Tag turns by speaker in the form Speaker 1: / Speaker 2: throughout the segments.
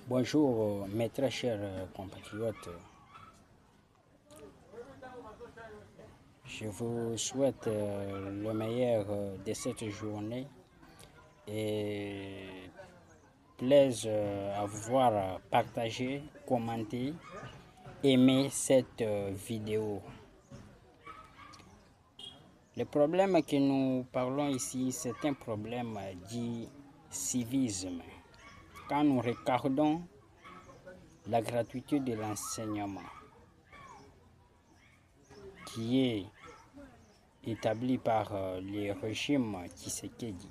Speaker 1: Bonjour mes très chers compatriotes. Je vous souhaite le meilleur de cette journée et plaise à vous voir partager, commenter, aimer cette vidéo. Le problème que nous parlons ici, c'est un problème dit civisme. Quand nous regardons la gratuité de l'enseignement qui est établi par les régimes Tshisekedi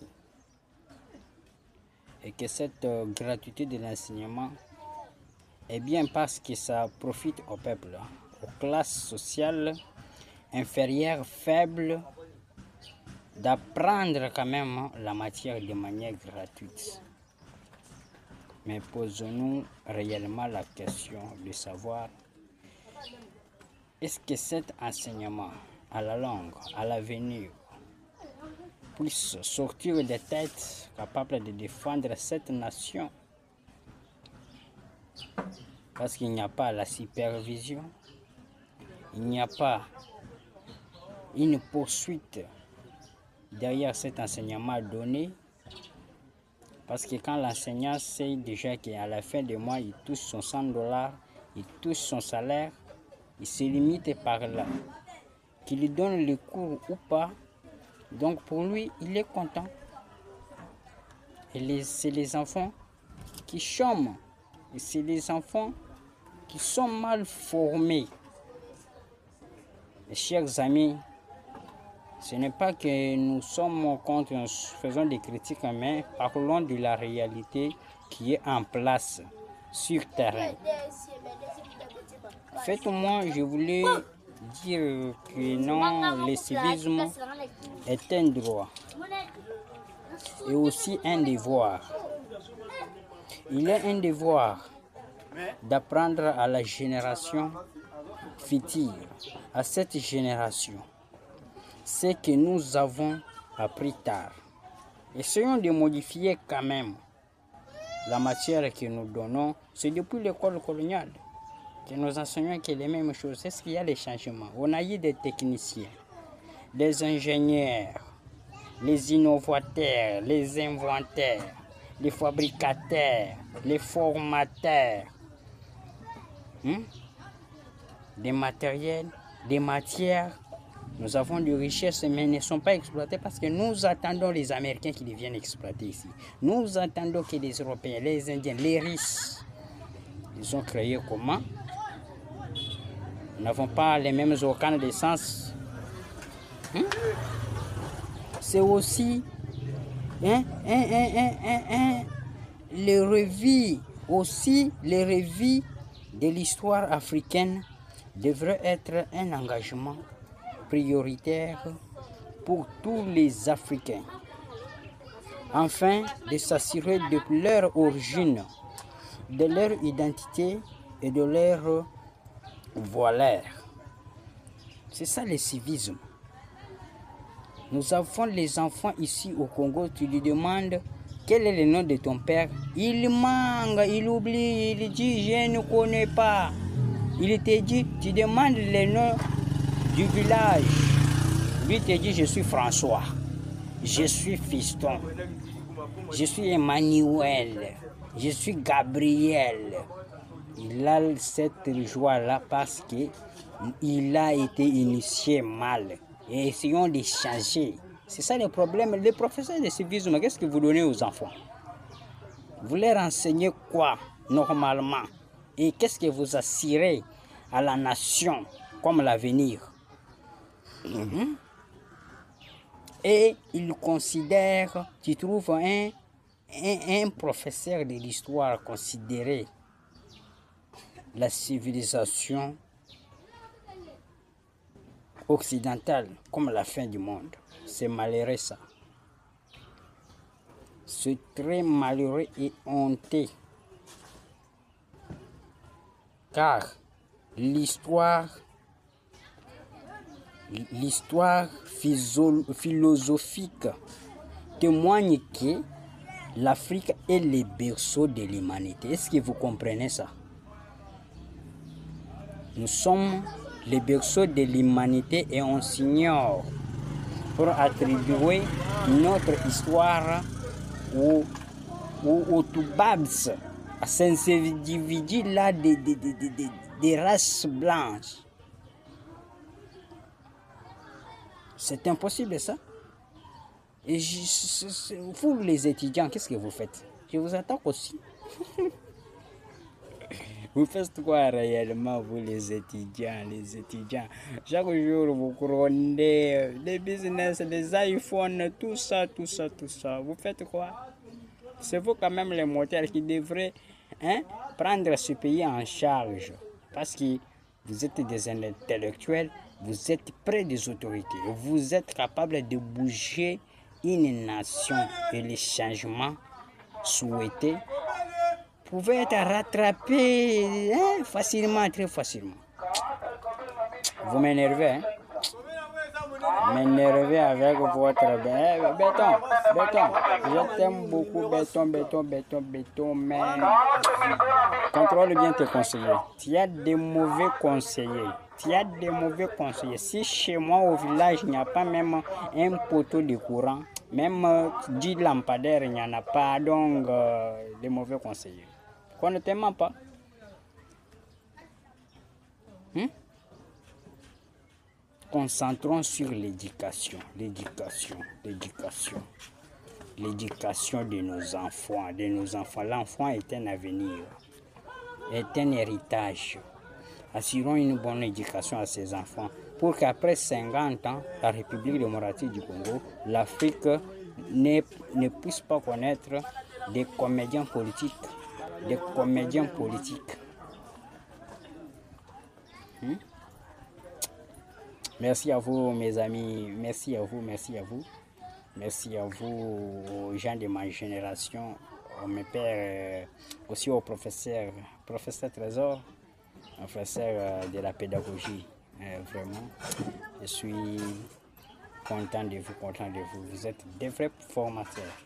Speaker 1: et que cette gratuité de l'enseignement est bien parce que ça profite au peuple, aux classes sociales inférieures, faibles, d'apprendre quand même la matière de manière gratuite. Mais posons-nous réellement la question de savoir est-ce que cet enseignement à la langue, à l'avenir, puisse sortir des têtes capables de défendre cette nation? Parce qu'il n'y a pas la supervision, il n'y a pas une poursuite derrière cet enseignement donné. Parce que quand l'enseignant sait déjà qu'à la fin du mois, il touche son $100, il touche son salaire, il se limite par là. Qu'il lui donne le cours ou pas, donc pour lui, il est content. Et c'est les enfants qui chôment. Et c'est les enfants qui sont mal formés. Mes chers amis, ce n'est pas que nous sommes contre, nous faisons des critiques, mais parlons de la réalité qui est en place sur terrain. Faites-moi, je voulais dire que non, le civisme est un droit et aussi un devoir. Il est un devoir d'apprendre à la génération future, à cette génération, ce que nous avons appris tard. Essayons de modifier quand même la matière que nous donnons. C'est depuis l'école coloniale que nous enseignons que les mêmes choses. Est-ce qu'il y a des changements? On a eu des techniciens, des ingénieurs, les innovateurs, les inventeurs, les fabricateurs, les formateurs, des matériels, des matières. Nous avons des richesses, mais elles ne sont pas exploitées parce que nous attendons les Américains qui viennent exploiter ici. Nous attendons que les Européens, les Indiens, les Russes, ils ont créé comment? Nous n'avons pas les mêmes organes d'essence. C'est aussi les revues, les revues de l'histoire africaine devraient être un engagement prioritaire pour tous les Africains, afin de s'assurer de leur origine, de leur identité et de leur valeur. C'est ça le civisme. Nous avons les enfants ici au Congo, tu lui demandes quel est le nom de ton père. Il manque, il oublie, il dit je ne connais pas. Il te dit, tu demandes le nom du village. Lui te dit je suis François, je suis Fiston, je suis Emmanuel, je suis Gabriel. Il a cette joie-là parce qu'il a été initié mal. Et essayons de changer. C'est ça le problème. Les professeurs de civisme, qu'est-ce que vous donnez aux enfants? Vous leur enseignez quoi normalement? Et qu'est-ce que vous assurez à la nation comme l'avenir? Et ils considèrent, tu trouves un professeur de l'histoire considérer la civilisation occidentale comme la fin du monde. C'est malheureux ça. C'est très malheureux et honteux. Car l'histoire philosophique témoigne que l'Afrique est le berceau de l'humanité. Est-ce que vous comprenez ça? Nous sommes le berceau de l'humanité et on s'ignore pour attribuer notre histoire aux Toubabs, à ces individus-là des races blanches. C'est impossible ça. Et vous les étudiants, qu'est-ce que vous faites? Je vous attaque aussi. Vous faites quoi réellement, vous les étudiants, Chaque jour, vous grondez les business, les iPhones, tout ça. Vous faites quoi? C'est vous quand même les moteurs qui devraient prendre ce pays en charge. Parce que vous êtes des intellectuels, vous êtes près des autorités. Vous êtes capables de bouger une nation et les changements souhaités pouvaient être rattrapés facilement, très facilement. Vous m'énervez, hein? M'énervez avec votre béton. Je t'aime beaucoup, béton, mais contrôle bien tes conseillers. Tu as des mauvais conseillers. Si chez moi au village, il n'y a pas même un poteau de courant, même 10 lampadaires, il n'y en a pas, donc des mauvais conseillers. Qu'on ne t'aime pas. Concentrons sur l'éducation de nos enfants. L'enfant est un avenir, est un héritage. Assurons une bonne éducation à ces enfants pour qu'après 50 ans, la République démocratique du Congo, l'Afrique ne puisse pas connaître des comédiens politiques. Merci à vous, mes amis. Merci à vous. Merci à vous, aux gens de ma génération, à mes pères, aussi au professeur Trésor, professeur de la pédagogie. Vraiment, je suis content de vous. Vous êtes des vrais formateurs.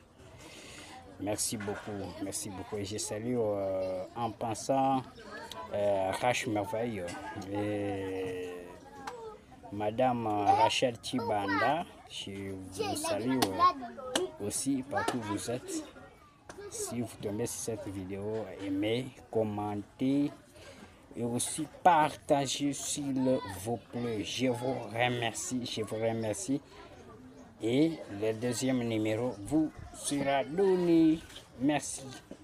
Speaker 1: Merci beaucoup. Et je salue en pensant Rach Merveille et Madame Rachel Chibanda. Je vous salue aussi partout où vous êtes. Si vous tombez sur cette vidéo, aimez, commentez et aussi partagez s'il vous plaît. Je vous remercie. Et le deuxième numéro vous sera donné. Merci.